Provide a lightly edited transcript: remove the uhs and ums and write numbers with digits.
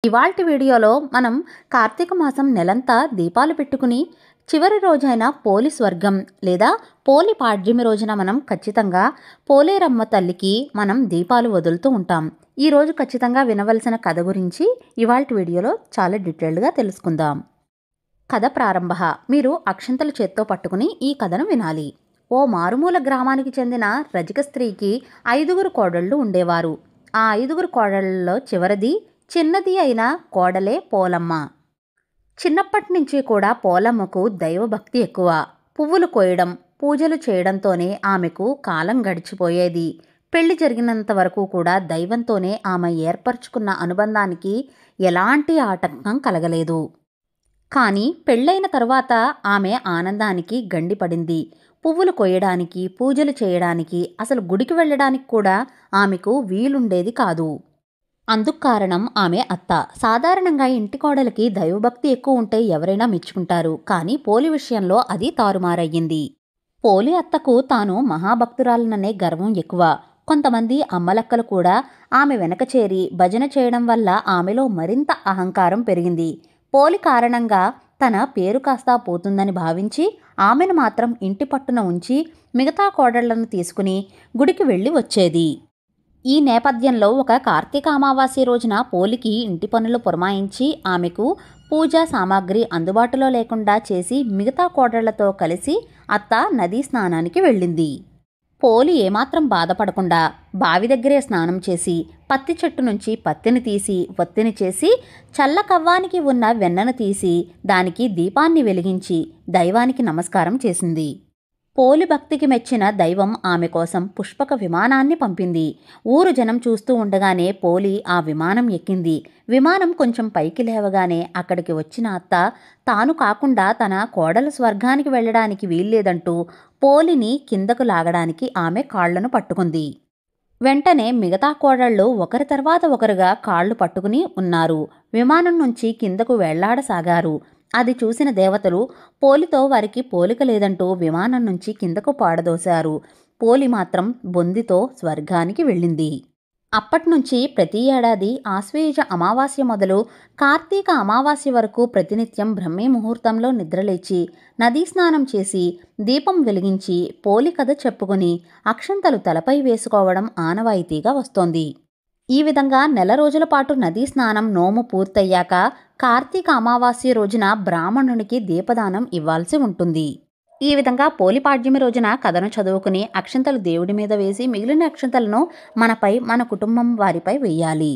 ఇవాల్టి వీడియోలో మనం కార్తీక మాసం నెలంతా దీపాలు పెట్టుకుని చివరి రోజైన పోలి స్వర్గం లేదా పోలి పాడ్యమి రోజున మనం ఖచ్చితంగా పోలేరమ్మ తల్లికి మనం దీపాలు వదులుతూ ఉంటాం. ఈ రోజు ఖచ్చితంగా వినవలసిన కథ గురించి ఇవాల్టి వీడియోలో చాలా డీటెయిల్డ్గా తెలుసుకుందాం. కథ ప్రారంభ. మీరు అక్షంతలు చేత్తో పట్టుకుని ఈ కథను వినాలి. ఓ మారుమూల గ్రామానికి చెందిన రజక స్త్రీకి 5 కోడళ్ళు ఉండేవారు. ఆ 5 కోడళ్ళలో చిన్నది అయిన కోడలే పోలమ్మ. చిన్నప్పటి నుంచి కూడా పోలమ్మకు దైవభక్తి ఎక్కువ. పువ్వులు కోయడం, పూజలు చేయడంతోనే ఆమెకు కాలం గడిచిపోయేది. పెళ్లి జరిగినంత వరకు కూడా దైవంతోనే ఆమె ఏర్పరచుకున్న అనుబంధానికి ఎలాంటి ఆటంకం కలగలేదు. కానీ పెళ్ళైన తరువాత ఆమె ఆనందానికి గండిపడింది. పువ్వులు కొయ్యడానికి, పూజలు చేయడానికి, అసలు గుడికి వెళ్ళడానికి కూడా ఆమెకు వీలుండేది కాదు. అందుకు కారణం ఆమె అత్త. సాధారణంగా ఇంటి కోడలికి దైవభక్తి ఎక్కువ ఉంటే ఎవరైనా మెచ్చుకుంటారు. కానీ పోలి విషయంలో అది తారుమారయ్యింది. పోలి అత్తకు తాను మహాభక్తురాలననే గర్వం ఎక్కువ. కొంతమంది అమ్మలక్కలు కూడా ఆమె వెనక చేరి భజన చేయడం వల్ల ఆమెలో మరింత అహంకారం పెరిగింది. పోలి కారణంగా తన పేరు కాస్తా పోతుందని భావించి ఆమెను మాత్రం ఇంటి పట్టున ఉంచి మిగతా కోడళ్లను తీసుకుని గుడికి వెళ్ళి వచ్చేది. ఈ నేపథ్యంలో ఒక కార్తీక అమావాస్య రోజున పోలికి ఇంటి పనులు పురమాయించి ఆమెకు పూజా సామాగ్రి అందుబాటులో లేకుండా చేసి మిగతా కోడళ్లతో కలిసి అత్త నదీ స్నానానికి వెళ్ళింది. పోలి ఏమాత్రం బాధపడకుండా బావి దగ్గరే స్నానం చేసి పత్తి చెట్టు నుంచి పత్తిని తీసి ఒత్తిని చేసి చల్ల కవ్వానికి ఉన్న వెన్నను తీసి దానికి దీపాన్ని వెలిగించి దైవానికి నమస్కారం చేసింది. పోలి భక్తికి మెచ్చిన దైవం ఆమె కోసం పుష్పక విమానాన్ని పంపింది. ఊరు జనం చూస్తూ ఉండగానే పోలి ఆ విమానం ఎక్కింది. విమానం కొంచెం పైకి లేవగానే అక్కడికి వచ్చిన అత్త తాను కాకుండా తన కోడలు స్వర్గానికి వెళ్ళడానికి వీల్లేదంటూ పోలిని కిందకు లాగడానికి ఆమె కాళ్లను పట్టుకుంది. వెంటనే మిగతా కోడళ్ళు ఒకరి తర్వాత ఒకరుగా కాళ్లు పట్టుకుని ఉన్నారు. విమానం నుంచి కిందకు వెళ్లాడసాగారు. అది చూసిన దేవతలు పోలితో వారికి పోలిక లేదంటూ విమానం నుంచి కిందకు పాడదోశారు. పోలి మాత్రం బొందితో స్వర్గానికి వెళ్ళింది. అప్పట్నుంచి ప్రతి ఏడాది ఆశ్వయుజ అమావాస్య మొదలు కార్తీక అమావాస్య వరకు ప్రతినిత్యం బ్రహ్మీ ముహూర్తంలో నిద్రలేచి నదీ స్నానం చేసి దీపం వెలిగించి పోలి కథ చెప్పుకుని అక్షంతలు తలపై వేసుకోవడం ఆనవాయితీగా వస్తోంది. ఈ విధంగా నెల రోజుల పాటు నదీ స్నానం నోము పూర్తయ్యాక కార్తీక అమావాస్య రోజున బ్రాహ్మణునికి దీపదానం ఇవ్వాల్సి ఉంటుంది. ఈ విధంగా పోలి పాడ్యమి రోజున కథను చదువుకుని అక్షంతలు దేవుడి మీద వేసి మిగిలిన అక్షంతలను మనపై, మన కుటుంబం వారిపై వెయ్యాలి.